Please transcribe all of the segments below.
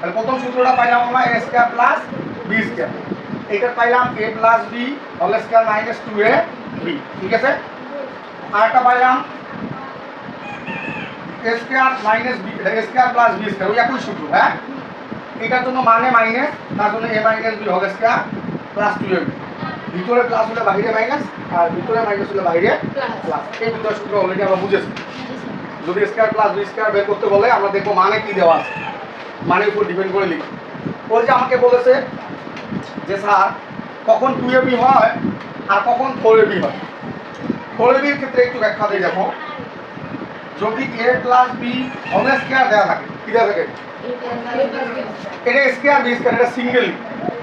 তাহলে প্রথম সূত্রটা পাইলাম আমরা a square plus b square, এটা পাইলাম a plus b whole square minus 2ab, ঠিক আছে। আর একটা পাইলাম a স্কয়ার মাইনাস b, এটা a square plus b square, ওই একই সূত্র, হ্যাঁ। এটার জন্য মানে মাইনাস, তার জন্য a minus b whole square plus 2ab, ভিতরে প্লাস হলে বাইরে মাইনাস, আর ভিতরে মাইনাস হলে বাইরে প্লাস। এই দুটো সূত্র অলরেডি আমরা বুঝেছি। যদি স্কয়ার প্লাস বি স্কয়ার বের করতে বলে আমরা দেখবো মানে কি দেওয়া আছে, মানের উপর ডিপেন্ড করে লিখি। ওই যে আমাকে বলেছে যে স্যার কখন 2ab হয় আর কখন 4ab হয়। 4ab এর ক্ষেত্রে একটু ব্যাখ্যা দিয়ে দেখো, যদি a plus b whole square দেওয়া থাকে, কি দেওয়া থাকে, এটা স্কয়ার বি স্কয়ার, এটা সিঙ্গেল,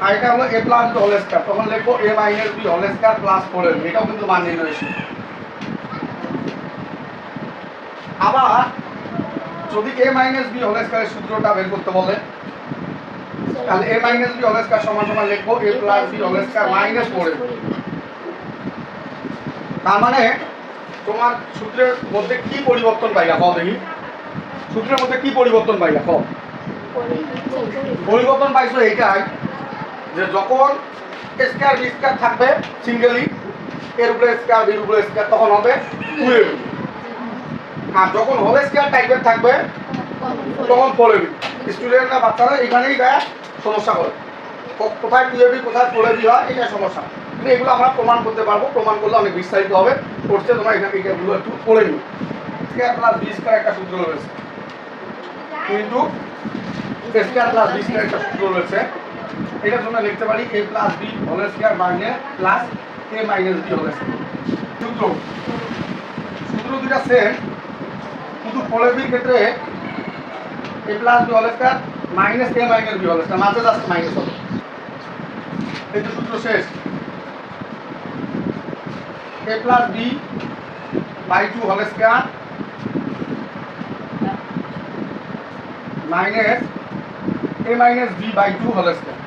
আর এটা হলো a plus b whole square, তখন লিখবো a minus b whole square plus 4ab, এটাও কিন্তু মান নির্ণয়। আবার যদি a মাইনাস b হোল স্কয়ারের সূত্রটা বের করতে বলে, তাহলে a minus b whole square সমান সমান লিখবো a plus b whole square minus 4ab। তার মানে তোমার সূত্রের মধ্যে কি পরিবর্তন পাইলা কও দেখি, সূত্রের মধ্যে কি পরিবর্তন পাইলা কও। পরিবর্তন পাইছো এইটাই যে যখন স্কয়ার বি স্কয়ার থাকবে সিঙ্গেলি, এর উপরে স্কয়ার বির উপরে স্কয়ার, তখন হবে 2ab, আর যখন হোল স্কয়ার টাইপের থাকবে তখন 4ab। স্টুডেন্টরা বাচ্চারা এখানেই দেয় সমস্যা করে, কোথায় 2ab কোথায় 4ab হয়, এটা সমস্যা। কিন্তু এগুলো আমরা প্রমাণ করতে পারবো, প্রমাণ করলে অনেক বিস্তারিত হবে, করছে তোমরা এখানে এইগুলো একটু পড়ে নিও। স্কয়ার প্লাস বি স্কয়ার একটা সূত্র রয়েছে, কিন্তু স্কয়ার প্লাস বি স্কয়ার একটা সূত্র রয়েছে, এটার জন্য লিখতে পারি a plus b whole square minus plus a minus b whole square. সূত্র দুটা সেম, কিন্তু 4ab এর ক্ষেত্রে a plus b whole square minus a minus b whole square, মাঝে জাস্ট মাইনাস হবে। এই তো সূত্র শেষ, a plus b by 2 whole square minus a minus b by 2 whole square.